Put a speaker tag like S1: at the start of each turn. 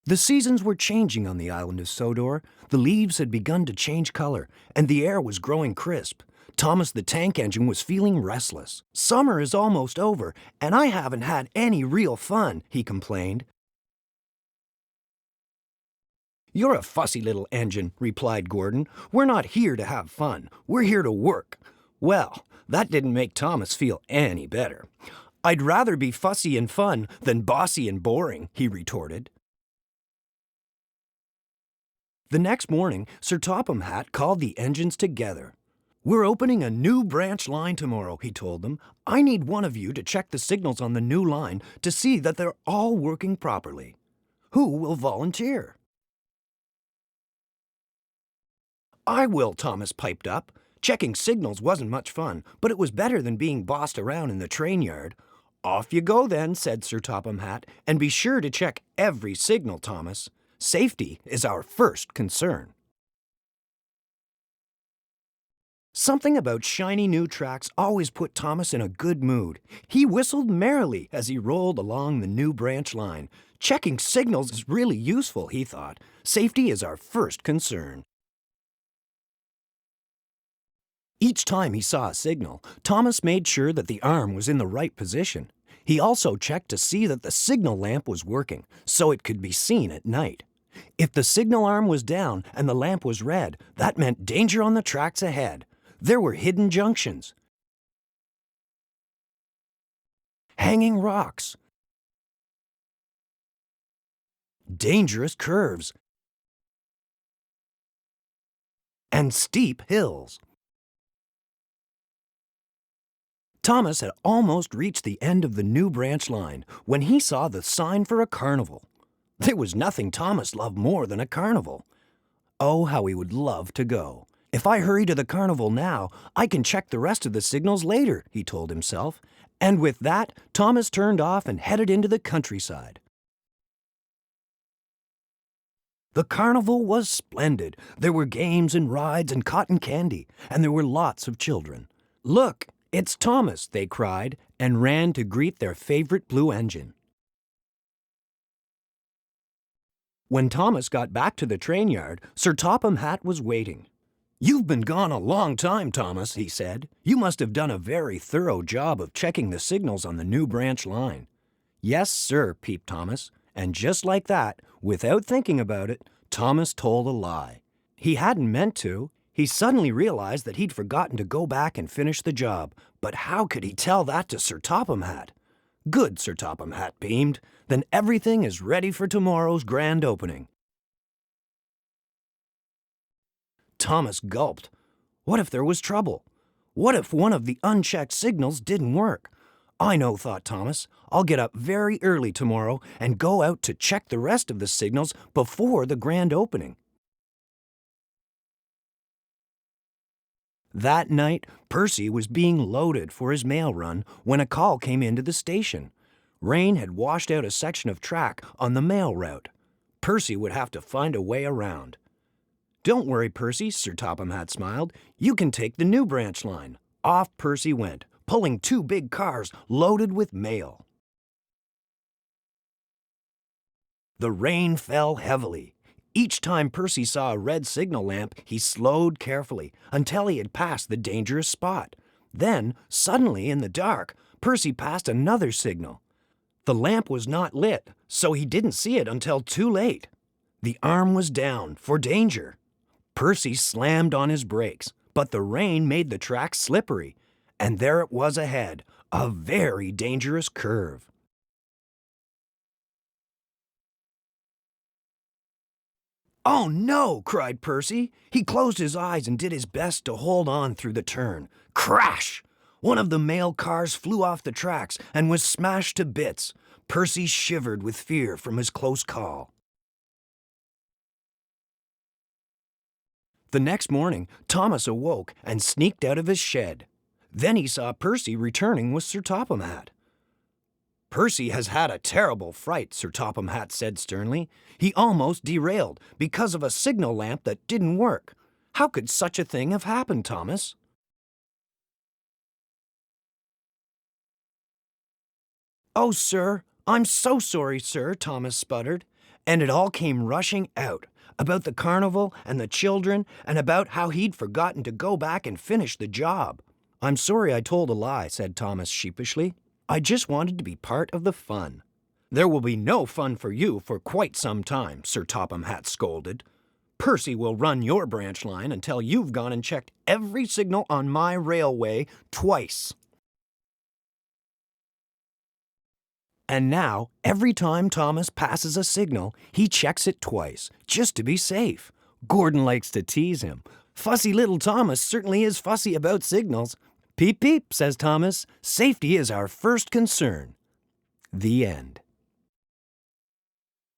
S1: The seasons were changing on the island of Sodor. The leaves had begun to change color, and the air was growing crisp. Thomas the tank engine was feeling restless. "Summer is almost over, and I haven't had any real fun," he complained. "You're a fussy little engine," replied Gordon. "We're not here to have fun. We're here to work." Well, that didn't make Thomas feel any better. "I'd rather be fussy and fun than bossy and boring," he retorted. The next morning, Sir Topham Hatt called the engines together. "We're opening a new branch line tomorrow," he told them. "I need one of you to check the signals on the new line to see that they're all working properly. Who will volunteer?" "I will," Thomas piped up. Checking signals wasn't much fun, but it was better than being bossed around in the train yard. "Off you go then," said Sir Topham Hatt, "and be sure to check every signal, Thomas. Safety is our first concern." Something about shiny new tracks always put Thomas in a good mood. He whistled merrily as he rolled along the new branch line. Checking signals is really useful, he thought. Safety is our first concern. Each time he saw a signal, Thomas made sure that the arm was in the right position. He also checked to see that the signal lamp was working, so it could be seen at night. If the signal arm was down and the lamp was red, that meant danger on the tracks ahead. There were hidden junctions, hanging rocks, dangerous curves, and steep hills. Thomas had almost reached the end of the new branch line when he saw the sign for a carnival. There was nothing Thomas loved more than a carnival. Oh, how he would love to go. "If I hurry to the carnival now, I can check the rest of the signals later," he told himself. And with that, Thomas turned off and headed into the countryside. The carnival was splendid. There were games and rides and cotton candy, and there were lots of children. "Look, it's Thomas," they cried, and ran to greet their favorite blue engine. When Thomas got back to the train yard, Sir Topham Hatt was waiting. "You've been gone a long time, Thomas," he said. "You must have done a very thorough job of checking the signals on the new branch line." "Yes, sir," peeped Thomas. And just like that, without thinking about it, Thomas told a lie. He hadn't meant to. He suddenly realized that he'd forgotten to go back and finish the job. But how could he tell that to Sir Topham Hatt? "Good," Sir Topham Hatt beamed. "Then everything is ready for tomorrow's grand opening." Thomas gulped. What if there was trouble? What if one of the unchecked signals didn't work? "I know," thought Thomas. "I'll get up very early tomorrow and go out to check the rest of the signals before the grand opening." That night, Percy was being loaded for his mail run when a call came into the station. Rain had washed out a section of track on the mail route. Percy would have to find a way around. "Don't worry, Percy," Sir Topham Hatt smiled. "You can take the new branch line." Off Percy went, pulling two big cars loaded with mail. The rain fell heavily. Each time Percy saw a red signal lamp, he slowed carefully until he had passed the dangerous spot. Then, suddenly in the dark, Percy passed another signal. The lamp was not lit, so he didn't see it until too late. The arm was down for danger. Percy slammed on his brakes, but the rain made the track slippery, and there it was ahead, a very dangerous curve. "Oh no!" cried Percy. He closed his eyes and did his best to hold on through the turn. Crash! One of the mail cars flew off the tracks and was smashed to bits. Percy shivered with fear from his close call. The next morning, Thomas awoke and sneaked out of his shed. Then he saw Percy returning with Sir Topham Hatt. "Percy has had a terrible fright," Sir Topham Hatt said sternly. "He almost derailed because of a signal lamp that didn't work. How could such a thing have happened, Thomas?" "Oh, sir, I'm so sorry, sir," Thomas sputtered. And it all came rushing out, about the carnival and the children, and about how he'd forgotten to go back and finish the job. "I'm sorry I told a lie," said Thomas sheepishly. "I just wanted to be part of the fun." "There will be no fun for you for quite some time," Sir Topham Hatt scolded. "Percy will run your branch line until you've gone and checked every signal on my railway twice. And now, every time Thomas passes a signal, he checks it twice, just to be safe. Gordon likes to tease him. Fussy little Thomas certainly is fussy about signals. "Peep, peep," says Thomas. "Safety is our first concern." The end.